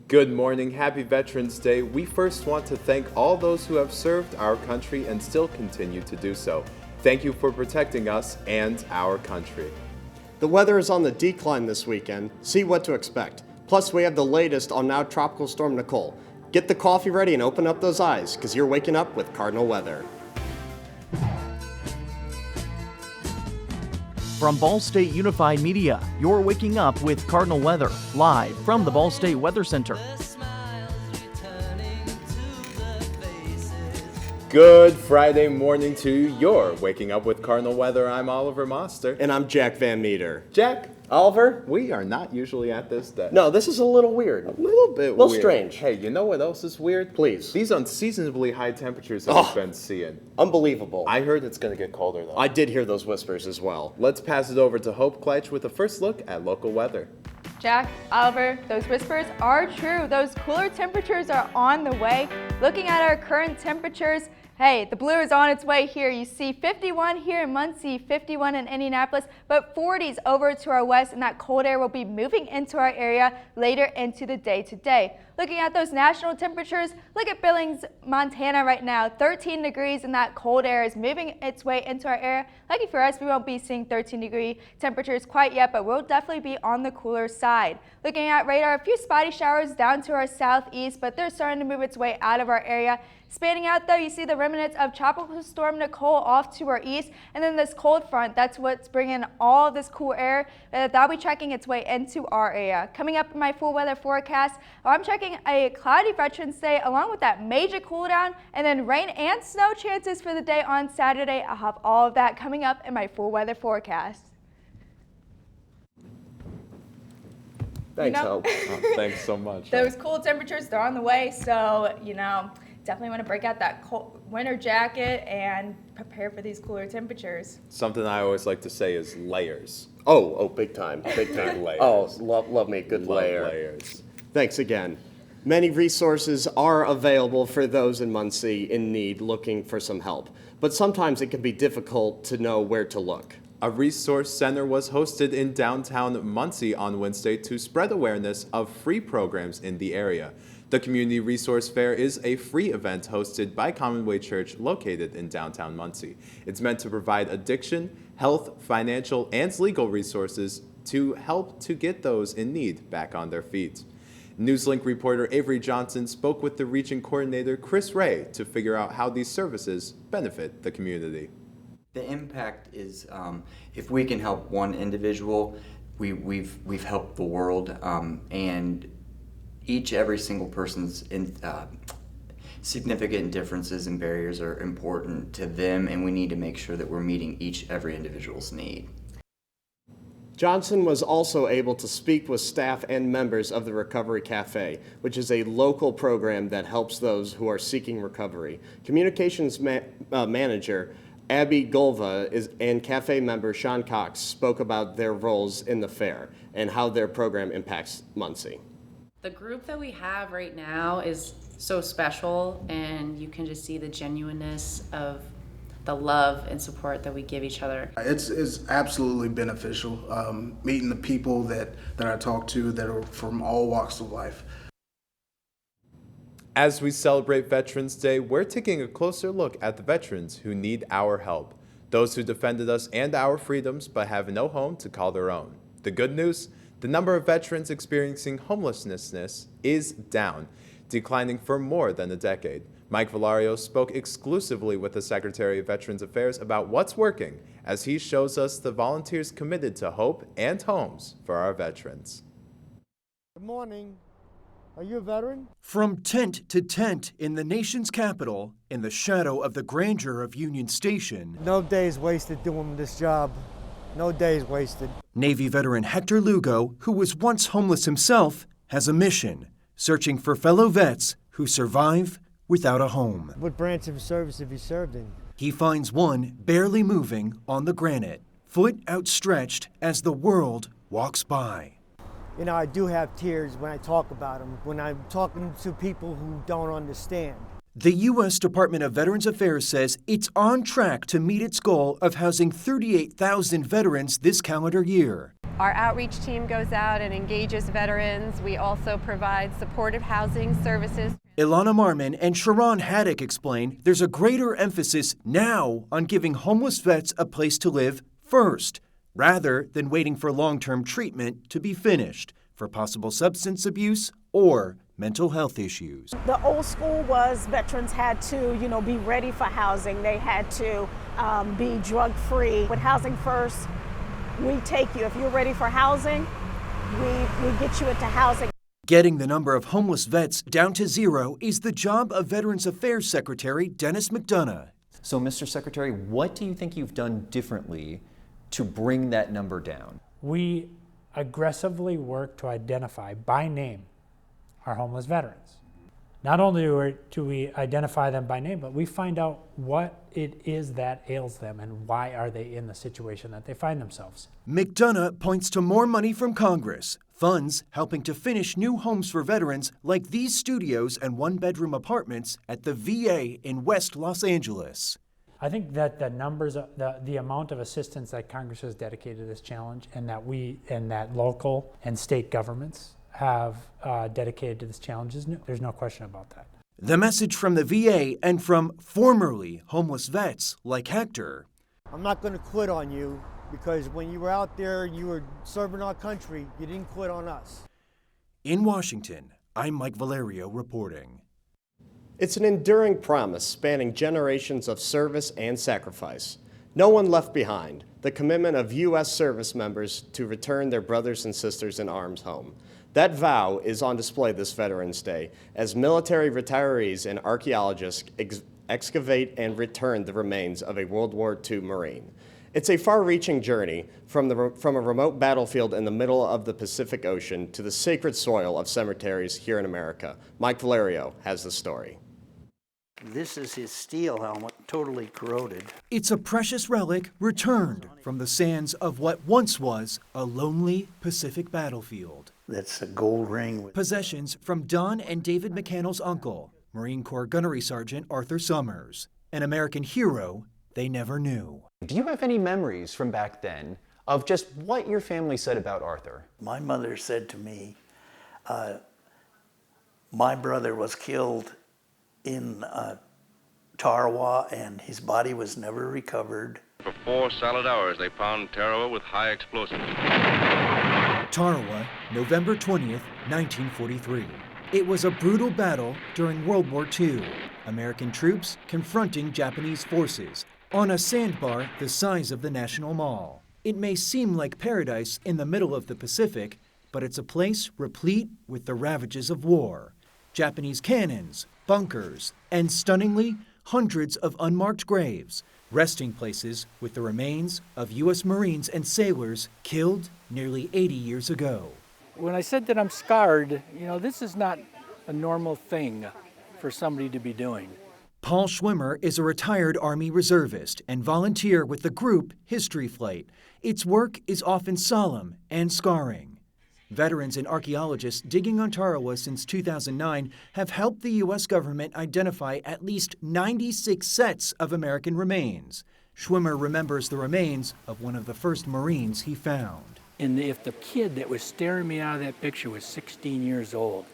Good morning, happy Veterans Day. We first want to thank all those who have served our country and still continue to do so. Thank you for protecting us and our country. The weather is on the decline this weekend. See what to expect. Plus, we have the latest on now Tropical Storm Nicole. Get the coffee ready and open up those eyes, because you're waking up with Cardinal weather. From Ball State Unified Media, you're waking up with Cardinal weather, live from the Ball State Weather Center. Good Friday morning to you. You're waking up with Cardinal weather. I'm Oliver Moster. And I'm Jack Van Meter. Jack, Oliver? we are not usually at this day. No, this is a little weird. A little bit a little weird. strange. Hey, you know what else is weird? Please. These unseasonably high temperatures that we've been seeing. Unbelievable. I heard it's going to get colder, though. I did hear those whispers as well. Let's pass it over to Hope Kleitch with a first look at local weather. Jack, Oliver, those whispers are true. Those cooler temperatures are on the way. Looking at our current temperatures, hey, the blue is on its way here. You see 51 here in Muncie, 51 in Indianapolis, but 40s over to our west, and that cold air will be moving into our area later into the day today. Looking at those national temperatures, look at Billings, Montana right now, 13 degrees, and that cold air is moving its way into our area. Lucky for us, we won't be seeing 13-degree temperatures quite yet, but we'll definitely be on the cooler side. Looking at radar, a few spotty showers down to our southeast, but they're starting to move its way out of our area. Spanning out though, you see the remnants of Tropical Storm Nicole off to our east, and then this cold front, that's what's bringing all this cool air. That'll be tracking its way into our area. Coming up in my full weather forecast, I'm checking a cloudy Veterans Day along with that major cool down, and then rain and snow chances for the day on Saturday. I'll have all of that coming up in my full weather forecast. Thanks, Hope. Oh, thanks so much. Those cool temperatures, they're on the way, so, definitely want to break out that cold winter jacket and prepare for these cooler temperatures. Something I always like to say is layers. Oh, big time. Big time. Layers. Oh, love me a good Love layer. layers. Thanks again. Many resources are available for those in Muncie in need looking for some help, but sometimes it can be difficult to know where to look. A resource center was hosted in downtown Muncie on Wednesday to spread awareness of free programs in the area. The Community Resource Fair is a free event hosted by Commonwealth Church located in downtown Muncie. It's meant to provide addiction, health, financial, and legal resources to help to get those in need back on their feet. Newslink reporter Avery Johnson spoke with the region coordinator Chris Ray to figure out how these services benefit the community. The impact is if we can help one individual, we've helped the world, and every single person's significant differences and barriers are important to them, and we need to make sure that we're meeting every individual's need. Johnson was also able to speak with staff and members of the Recovery Cafe, which is a local program that helps those who are seeking recovery. Communications manager Abby Golva and cafe member Sean Cox spoke about their roles in the fair and how their program impacts Muncie. The group that we have right now is so special, and you can just see the genuineness of the love and support that we give each other. It's absolutely beneficial, meeting the people that I talk to that are from all walks of life. As we celebrate Veterans Day, we're taking a closer look at the veterans who need our help, those who defended us and our freedoms but have no home to call their own. The good news? The number of veterans experiencing homelessness is down, declining for more than a decade. Mike Valario spoke exclusively with the Secretary of Veterans Affairs about what's working as he shows us the volunteers committed to hope and homes for our veterans. Good morning. Are you a veteran? From tent to tent in the nation's capital, in the shadow of the grandeur of Union Station. No days wasted doing this job. No days wasted. Navy veteran Hector Lugo, who was once homeless himself, has a mission, searching for fellow vets who survive without a home. What branch of service have you served in? He finds one barely moving on the granite, foot outstretched as the world walks by. You know, I do have tears when I talk about them, when I'm talking to people who don't understand. The U.S. Department of Veterans Affairs says it's on track to meet its goal of housing 38,000 veterans this calendar year. Our outreach team goes out and engages veterans. We also provide supportive housing services. Ilana Marmon and Sharon Haddock explain there's a greater emphasis now on giving homeless vets a place to live first, rather than waiting for long-term treatment to be finished for possible substance abuse or mental health issues. The old school was veterans had to, be ready for housing. They had to be drug-free. With Housing First, we take you. If you're ready for housing, we get you into housing. Getting the number of homeless vets down to zero is the job of Veterans Affairs Secretary Dennis McDonough. So, Mr. Secretary, what do you think you've done differently to bring that number down? We aggressively work to identify by name our homeless veterans. Not only do we identify them by name, but we find out what it is that ails them and why are they in the situation that they find themselves. McDonough points to more money from Congress, funds helping to finish new homes for veterans like these studios and one-bedroom apartments at the VA in West Los Angeles. I think that the numbers, the amount of assistance that Congress has dedicated to this challenge and that local and state governments have dedicated to this challenge is new. There's no question about that. The message from the VA and from formerly homeless vets like Hector. I'm not going to quit on you because when you were out there and you were serving our country, you didn't quit on us. In Washington, I'm Mike Valerio reporting. It's an enduring promise spanning generations of service and sacrifice. No one left behind, the commitment of U.S. service members to return their brothers and sisters in arms home. That vow is on display this Veterans Day as military retirees and archaeologists excavate and return the remains of a World War II Marine. It's a far-reaching journey from a remote battlefield in the middle of the Pacific Ocean to the sacred soil of cemeteries here in America. Mike Valerio has the story. This is his steel helmet, totally corroded. It's a precious relic returned from the sands of what once was a lonely Pacific battlefield. That's a gold ring. Possessions from Don and David McCannell's uncle, Marine Corps Gunnery Sergeant Arthur Summers, an American hero they never knew. Do you have any memories from back then of just what your family said about Arthur? My mother said to me, my brother was killed in Tarawa and his body was never recovered. For 4 solid hours they pound Tarawa with high explosives. Tarawa, November 20th, 1943. It was a brutal battle during World War II. American troops confronting Japanese forces on a sandbar the size of the National Mall. It may seem like paradise in the middle of the Pacific, but it's a place replete with the ravages of war. Japanese cannons, bunkers, and stunningly, hundreds of unmarked graves, resting places with the remains of U.S. Marines and sailors killed nearly 80 years ago. When I said that I'm scarred, this is not a normal thing for somebody to be doing. Paul Schwimmer is a retired Army reservist and volunteer with the group History Flight. Its work is often solemn and scarring. Veterans and archaeologists digging on Tarawa since 2009 have helped the U.S. government identify at least 96 sets of American remains. Schwimmer remembers the remains of one of the first Marines he found. And if the kid that was staring me out of that picture was 16 years old,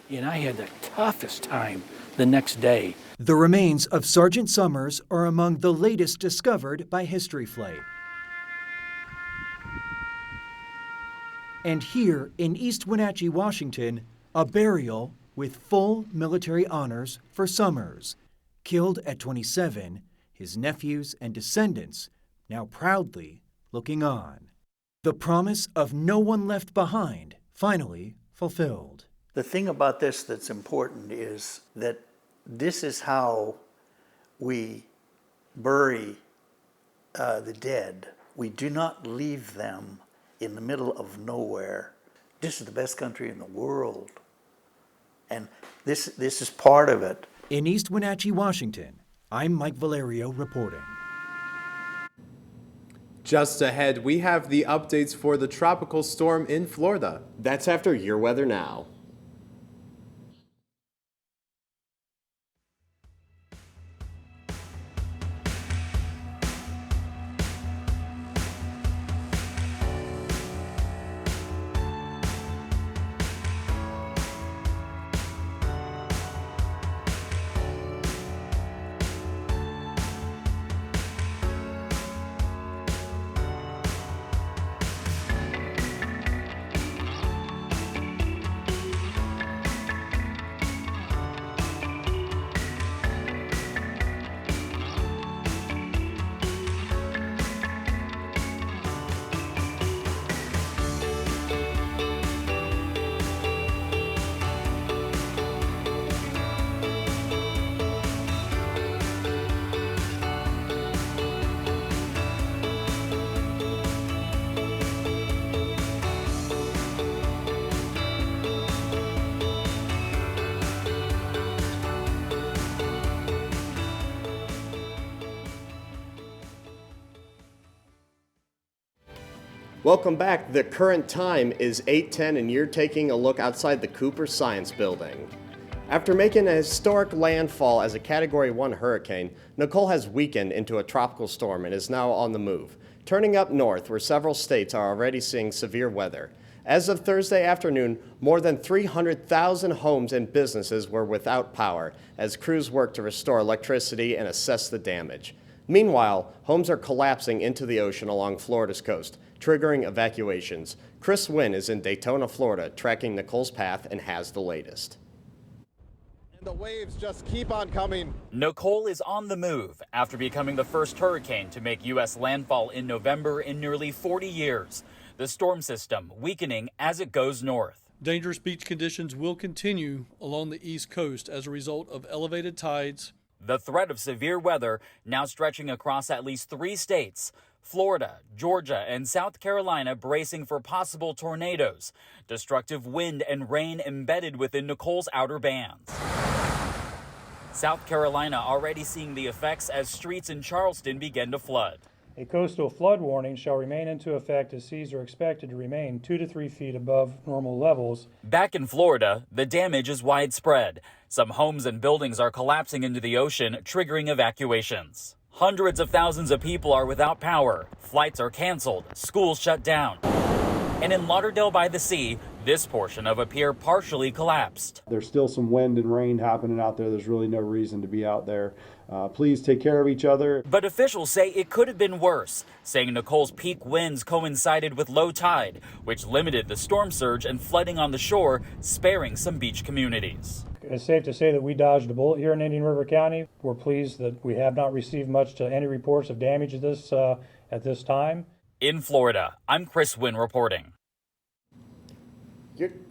and I had the toughest time the next day. The remains of Sergeant Summers are among the latest discovered by History Flight. And here in East Wenatchee, Washington, a burial with full military honors for Summers. Killed at 27, his nephews and descendants now proudly looking on. The promise of no one left behind finally fulfilled. The thing about this that's important is that this is how we bury the dead. We do not leave them in the middle of nowhere. This is the best country in the world. And this is part of it. In East Wenatchee, Washington, I'm Mike Valerio reporting. Just ahead, we have the updates for the tropical storm in Florida. That's after Your Weather Now. Welcome back. The current time is 8:10 and you're taking a look outside the Cooper Science Building. After making a historic landfall as a Category 1 hurricane, Nicole has weakened into a tropical storm and is now on the move, turning up north where several states are already seeing severe weather. As of Thursday afternoon, more than 300,000 homes and businesses were without power as crews worked to restore electricity and assess the damage. Meanwhile, homes are collapsing into the ocean along Florida's coast, triggering evacuations. Chris Wynn is in Daytona, Florida, tracking Nicole's path and has the latest. The waves just keep on coming. Nicole is on the move after becoming the first hurricane to make U.S. landfall in November in nearly 40 years. The storm system weakening as it goes north. Dangerous beach conditions will continue along the East Coast as a result of elevated tides. The threat of severe weather now stretching across at least 3 states. Florida, Georgia, and South Carolina bracing for possible tornadoes. Destructive wind and rain embedded within Nicole's outer bands. South Carolina already seeing the effects as streets in Charleston begin to flood. A coastal flood warning shall remain into effect as seas are expected to remain 2 to 3 feet above normal levels. Back in Florida, the damage is widespread. Some homes and buildings are collapsing into the ocean, triggering evacuations. Hundreds of thousands of people are without power. Flights are canceled, schools shut down. And in Lauderdale by the Sea, this portion of a pier partially collapsed. There's still some wind and rain happening out there. There's really no reason to be out there. Please take care of each other. But officials say it could have been worse, saying Nicole's peak winds coincided with low tide, which limited the storm surge and flooding on the shore, sparing some beach communities. It's safe to say that we dodged a bullet here in Indian River County. We're pleased that we have not received any reports of damage at this time. In Florida, I'm Chris Wynn reporting.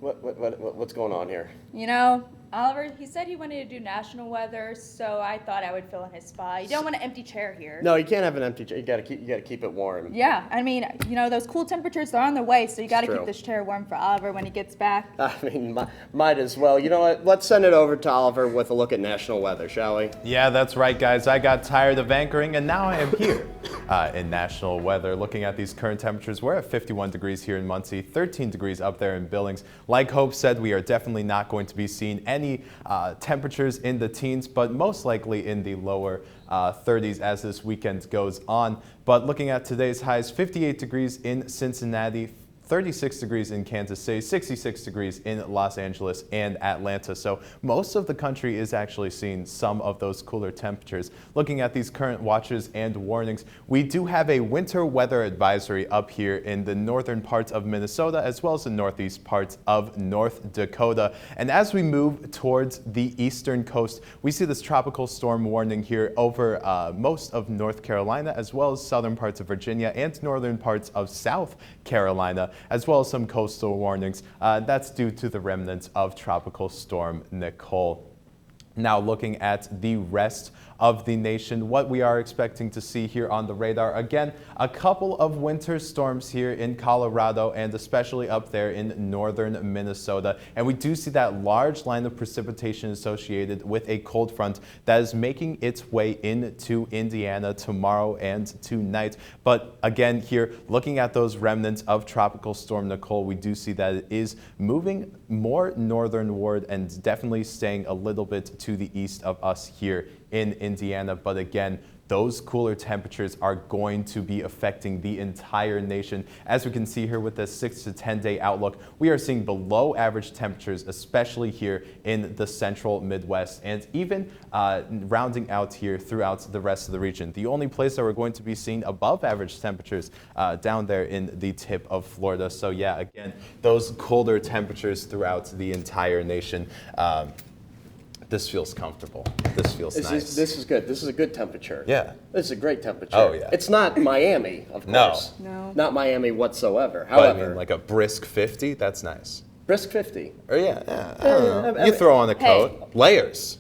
What's going on here? You know, Oliver, he said he wanted to do national weather, so I thought I would fill in his spot. You don't want an empty chair here. No, you can't have an empty chair. You gotta keep it warm. Yeah, I mean, you know, those cool temperatures are on their way, so you gotta keep this chair warm for Oliver when he gets back. I mean, might as well. You know what? Let's send it over to Oliver with a look at national weather, shall we? Yeah, that's right, guys. I got tired of anchoring, and now I am here in national weather. Looking at these current temperatures, we're at 51 degrees here in Muncie, 13 degrees up there in Billings. Like Hope said, we are definitely not going to be seeing any temperatures in the teens, but most likely in the lower 30s as this weekend goes on. But looking at today's highs, 58 degrees in Cincinnati, 36 degrees in Kansas City, 66 degrees in Los Angeles and Atlanta. So most of the country is actually seeing some of those cooler temperatures. Looking at these current watches and warnings, we do have a winter weather advisory up here in the northern parts of Minnesota as well as the northeast parts of North Dakota. And as we move towards the eastern coast, we see this tropical storm warning here over most of North Carolina as well as southern parts of Virginia and northern parts of South Carolina, as well as some coastal warnings. That's due to the remnants of Tropical Storm Nicole. Now looking at the rest of the nation, what we are expecting to see here on the radar. Again, a couple of winter storms here in Colorado and especially up there in northern Minnesota. And we do see that large line of precipitation associated with a cold front that is making its way into Indiana tomorrow and tonight. But again, here, looking at those remnants of Tropical Storm Nicole, we do see that it is moving more northernward and definitely staying a little bit to the east of us here in Indiana. But again, those cooler temperatures are going to be affecting the entire nation. As we can see here with the 6 to 10 day outlook, we are seeing below average temperatures, especially here in the central Midwest and even rounding out here throughout the rest of the region. The only place that we're going to be seeing above average temperatures down there in the tip of Florida. So yeah, again, those colder temperatures throughout the entire nation. This feels comfortable. This feels nice. This is good. This is a good temperature. Yeah. This is a great temperature. Oh, yeah. It's not Miami, of course. No. Not Miami whatsoever. But However, I mean, like a brisk 50, that's nice. brisk 50. Or yeah. I don't know. You throw on a coat. Layers.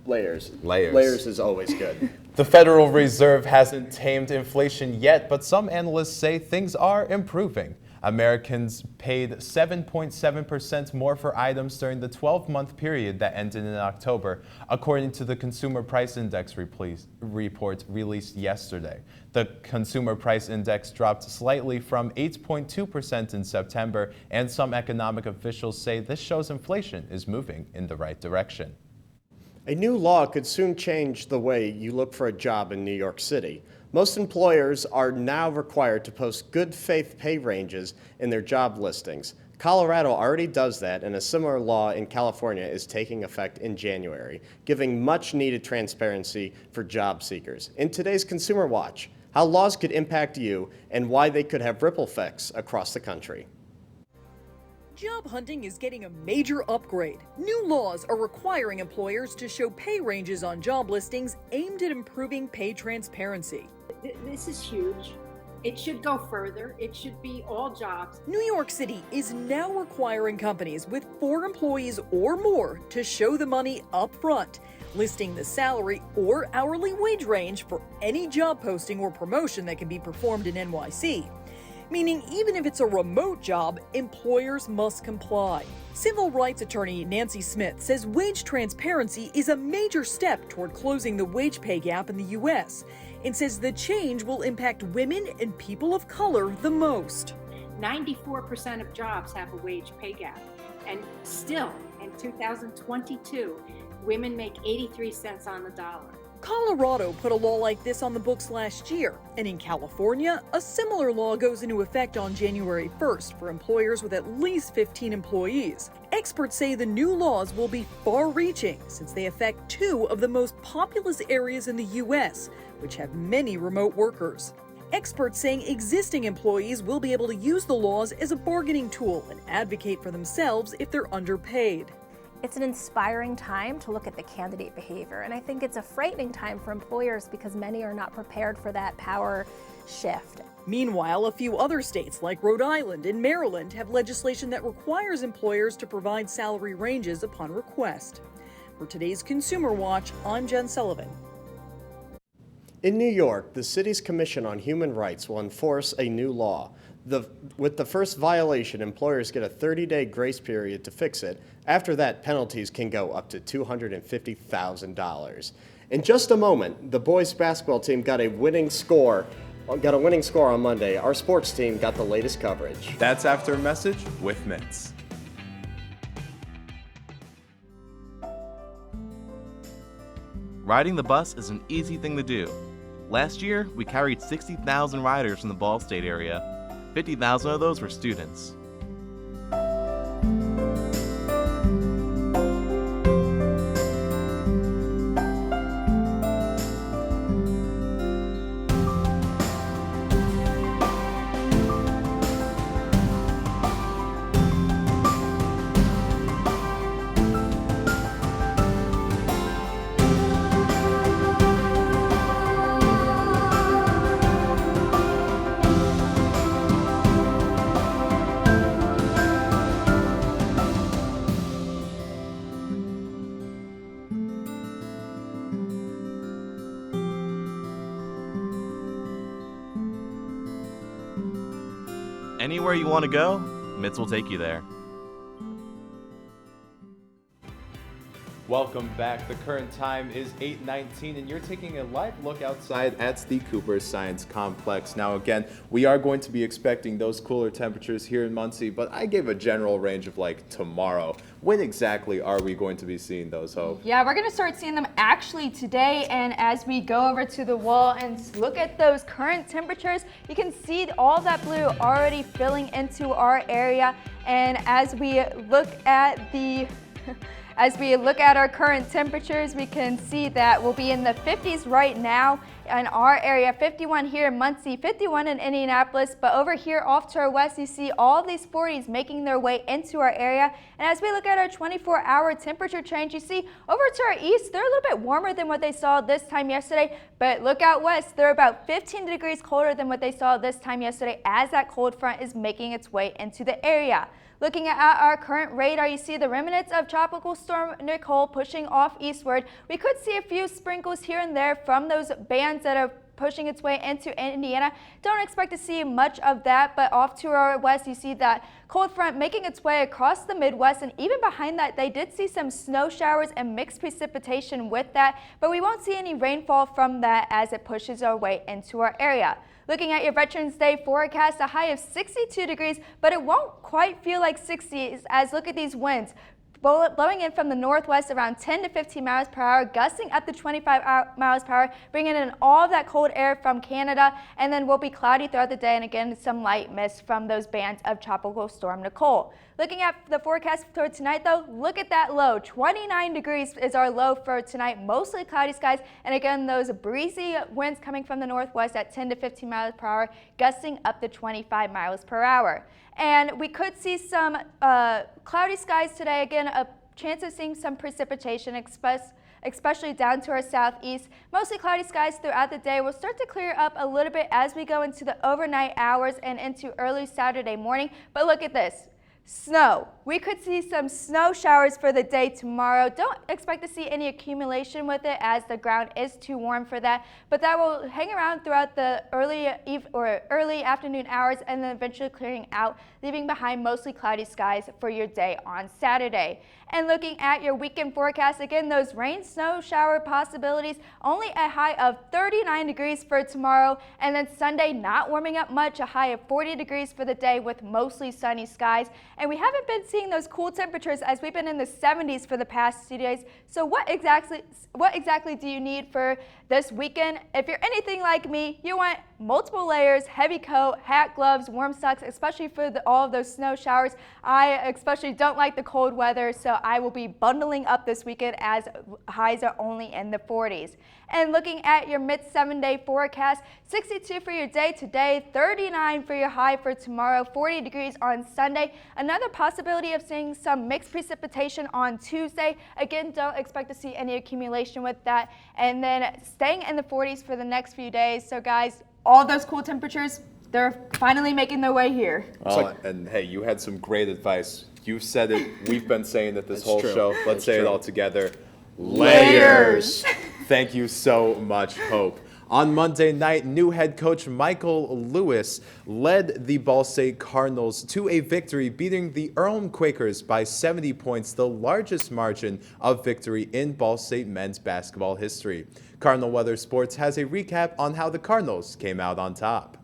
Layers. Layers is always good. The Federal Reserve hasn't tamed inflation yet, but some analysts say things are improving. Americans paid 7.7% more for items during the 12-month period that ended in October, according to the Consumer Price Index report released yesterday. The Consumer Price Index dropped slightly from 8.2% in September, and some economic officials say this shows inflation is moving in the right direction. A new law could soon change the way you look for a job in New York City. Most employers are now required to post good faith pay ranges in their job listings. Colorado already does that, and a similar law in California is taking effect in January, giving much needed transparency for job seekers. In today's Consumer Watch, how laws could impact you and why they could have ripple effects across the country. Job hunting is getting a major upgrade. New laws are requiring employers to show pay ranges on job listings aimed at improving pay transparency. This is huge. It should go further. It should be all jobs. New York City is now requiring companies with 4 employees or more to show the money up front, listing the salary or hourly wage range for any job posting or promotion that can be performed in NYC. Meaning even if it's a remote job, employers must comply. Civil rights attorney Nancy Smith says wage transparency is a major step toward closing the wage pay gap in the U.S. and says the change will impact women and people of color the most. 94% of jobs have a wage pay gap, and still in 2022, women make 83 cents on the dollar. Colorado put a law like this on the books last year, and in California, a similar law goes into effect on January 1st for employers with at least 15 employees. Experts say the new laws will be far-reaching since they affect 2 of the most populous areas in the U.S., which have many remote workers. Experts saying existing employees will be able to use the laws as a bargaining tool and advocate for themselves if they're underpaid. It's an inspiring time to look at the candidate behavior, and I think it's a frightening time for employers because many are not prepared for that power shift. Meanwhile, a few other states like Rhode Island and Maryland have legislation that requires employers to provide salary ranges upon request. For today's Consumer Watch, I'm Jen Sullivan. In New York, the city's Commission on Human Rights will enforce a new law. With the first violation, employers get a 30-day grace period to fix it. After that, penalties can go up to $250,000. In just a moment, the boys basketball team got a winning score on Monday. Our sports team got the latest coverage. That's after a message with Mints. Riding the bus is an easy thing to do. Last year, we carried 60,000 riders from the Ball State area. 50,000 of those were students. Anywhere you want to go, Mitts will take you there. Welcome back. The current time is 8:19 and you're taking a live look outside at the Cooper Science Complex. Now again, we are going to be expecting those cooler temperatures here in Muncie, but I gave a general range of like tomorrow. When exactly are we going to be seeing those, Hope? Yeah, we're going to start seeing them actually today, and as we go over to the wall and look at those current temperatures, you can see all that blue already filling into our area. And as we look at our current temperatures, we can see that we'll be in the 50s right now in our area, 51 here in Muncie, 51 in Indianapolis, but over here off to our west, you see all these 40s making their way into our area. And as we look at our 24-hour temperature change, you see over to our east, they're a little bit warmer than what they saw this time yesterday, but look out west, they're about 15 degrees colder than what they saw this time yesterday as that cold front is making its way into the area. Looking at our current radar, you see the remnants of Tropical Storm Nicole pushing off eastward. We could see a few sprinkles here and there from those bands that have pushing its way into Indiana. Don't expect to see much of that, but off to our west, you see that cold front making its way across the Midwest, and even behind that, they did see some snow showers and mixed precipitation with that, but we won't see any rainfall from that as it pushes our way into our area. Looking at your Veterans Day forecast, a high of 62 degrees, but it won't quite feel like 60 as look at these winds. Blowing in from the northwest around 10 to 15 miles per hour, gusting up to 25 miles per hour, bringing in all of that cold air from Canada, and then will be cloudy throughout the day, and again, some light mist from those bands of Tropical Storm Nicole. Looking at the forecast for tonight, though, look at that low. 29 degrees is our low for tonight, mostly cloudy skies, and again, those breezy winds coming from the northwest at 10 to 15 miles per hour, gusting up to 25 miles per hour. And we could see some cloudy skies today. Again, a chance of seeing some precipitation, especially down to our southeast. Mostly cloudy skies throughout the day. Will start to clear up a little bit as we go into the overnight hours and into early Saturday morning. But look at this. Snow. We could see some snow showers for the day tomorrow. Don't expect to see any accumulation with it as the ground is too warm for that, but that will hang around throughout the early afternoon hours and then eventually clearing out, leaving behind mostly cloudy skies for your day on Saturday. And looking at your weekend forecast, again, those rain, snow, shower possibilities, only a high of 39 degrees for tomorrow, and then Sunday not warming up much, a high of 40 degrees for the day with mostly sunny skies. And we haven't been seeing those cool temperatures as we've been in the 70s for the past 2 days. So what exactly do you need for this weekend? If you're anything like me, you want multiple layers, heavy coat, hat, gloves, warm socks, especially for all of those snow showers. I especially don't like the cold weather, so I will be bundling up this weekend as highs are only in the 40s. And looking at your mid 7-day forecast, 62 for your day today, 39 for your high for tomorrow, 40 degrees on Sunday. Another possibility of seeing some mixed precipitation on Tuesday. Again, don't expect to see any accumulation with that. And then staying in the 40s for the next few days. So guys, all those cool temperatures, they're finally making their way here. And hey, you had some great advice. You said it. We've been saying it this whole true. show. Let's say it all together. Layers. Thank you so much, Hope. On Monday night, new head coach Michael Lewis led the Ball State Cardinals to a victory, beating the Earlham Quakers by 70 points, the largest margin of victory in Ball State men's basketball history. Cardinal Weather Sports has a recap on how the Cardinals came out on top.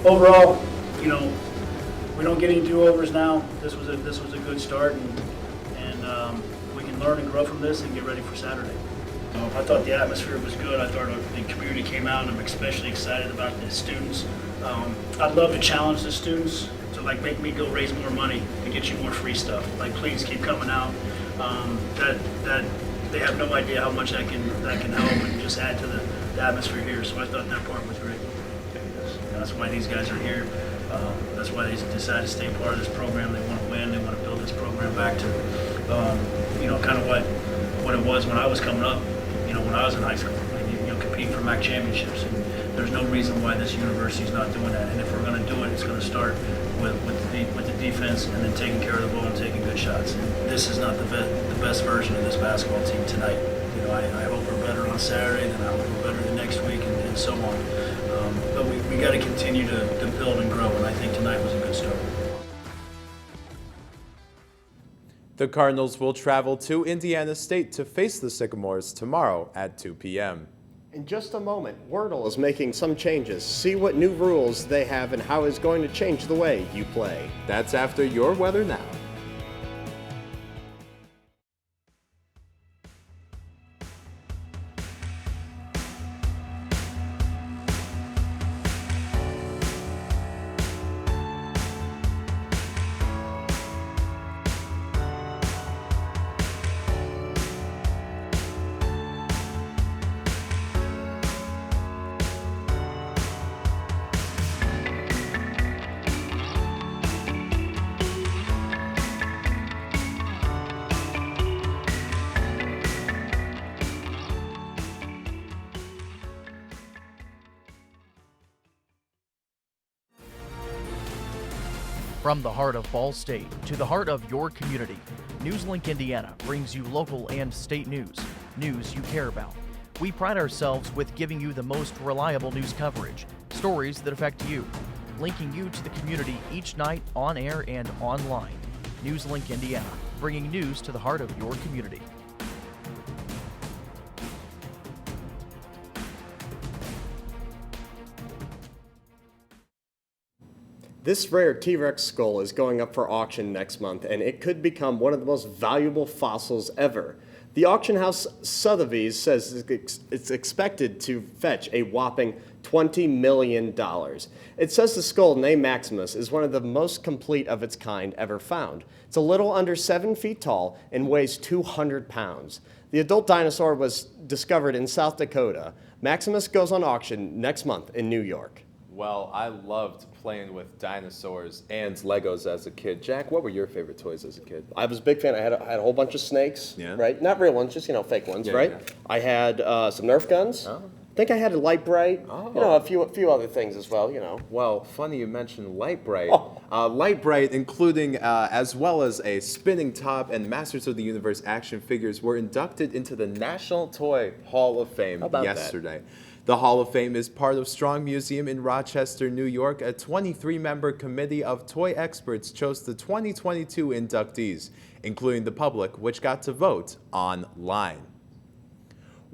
overall, you know, we don't get any do-overs now. This was a good start, and we can learn and grow from this and get ready for Saturday. I thought the atmosphere was good. I thought the community came out, and I'm especially excited about the students. I'd love to challenge the students to like make me go raise more money and get you more free stuff. Like, please keep coming out. That they have no idea how much that can help and just add to the atmosphere here. So I thought that part was great. That's why these guys are here. That's why they decided to stay part of this program. They want to win. They want to build this program back to, you know, kind of what it was when I was coming up. You know, when I was in high school, you know, competing for MAC championships. And there's no reason why this university is not doing that. And if we're going to do it, it's going to start with the defense and then taking care of the ball and taking good shots. And this is not the best version of this basketball team tonight. You know, I hope we're better on Saturday, then I hope we're better the next week, and so on. But we got to continue to build and grow, and I think tonight was a good start. The Cardinals will travel to Indiana State to face the Sycamores tomorrow at 2 p.m. In just a moment, Wordle is making some changes. See what new rules they have and how it's going to change the way you play. That's after your weather now. From the heart of Ball State to the heart of your community, NewsLink Indiana brings you local and state news you care about. We pride ourselves with giving you the most reliable news coverage, stories that affect you, linking you to the community each night on air and online. NewsLink Indiana, bringing news to the heart of your community. This rare T-Rex skull is going up for auction next month, and it could become one of the most valuable fossils ever. The auction house Sotheby's says it's expected to fetch a whopping $20 million. It says the skull, named Maximus, is one of the most complete of its kind ever found. It's a little under 7 feet tall and weighs 200 pounds. The adult dinosaur was discovered in South Dakota. Maximus goes on auction next month in New York. Well, I loved playing with dinosaurs and Legos as a kid. Jack, what were your favorite toys as a kid? I was a big fan. I had a whole bunch of snakes, right? Not real ones, just, fake ones, right? Yeah. I had some Nerf guns. Oh. I think I had a Light Bright. Oh. A few other things as well, Well, funny you mentioned Light Bright. Oh. Light Bright, including as well as a spinning top and Masters of the Universe action figures, were inducted into the National Toy Hall of Fame yesterday. The Hall of Fame is part of Strong Museum in Rochester, New York. A 23-member committee of toy experts chose the 2022 inductees, including the public, which got to vote online.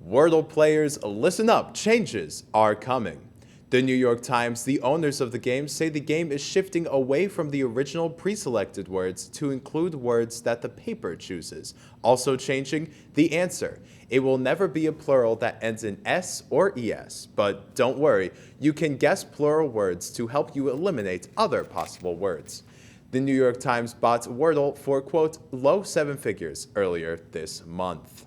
Wordle players, listen up, changes are coming. The New York Times, the owners of the game, say the game is shifting away from the original pre-selected words to include words that the paper chooses. Also changing the answer. It will never be a plural that ends in S or ES, but don't worry, you can guess plural words to help you eliminate other possible words. The New York Times bought Wordle for, quote, low 7 figures earlier this month.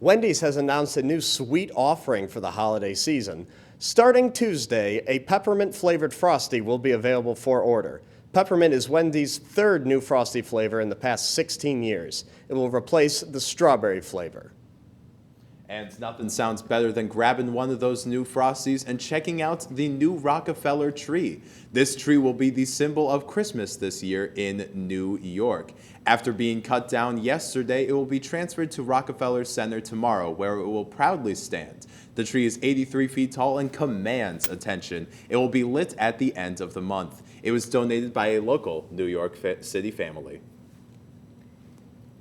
Wendy's has announced a new sweet offering for the holiday season. Starting Tuesday, a peppermint-flavored Frosty will be available for order. Peppermint is Wendy's third new Frosty flavor in the past 16 years. It will replace the strawberry flavor. And nothing sounds better than grabbing one of those new Frosties and checking out the new Rockefeller tree. This tree will be the symbol of Christmas this year in New York. After being cut down yesterday, it will be transferred to Rockefeller Center tomorrow, where it will proudly stand. The tree is 83 feet tall and commands attention. It will be lit at the end of the month. It was donated by a local New York City family.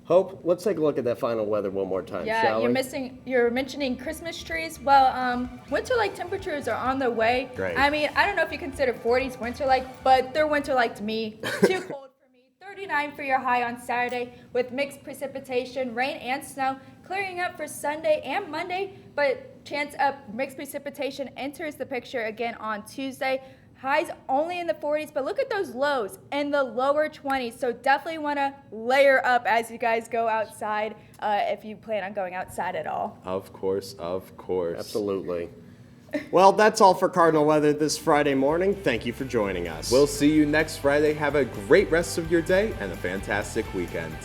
Hope, let's take a look at that final weather one more time, Yeah, shall you're mentioning Christmas trees. Well, winter-like temperatures are on their way. Great. I mean, I don't know if you consider 40s winter-like, but they're winter-like to me. Too cold for me. 39 for your high on Saturday with mixed precipitation, rain and snow, clearing up for Sunday and Monday, but chance of mixed precipitation enters the picture again on Tuesday. Highs only in the 40s, but look at those lows in the lower 20s. So definitely want to layer up as you guys go outside if you plan on going outside at all. Of course, of course. Absolutely. Well, that's all for Cardinal Weather this Friday morning. Thank you for joining us. We'll see you next Friday. Have a great rest of your day and a fantastic weekend.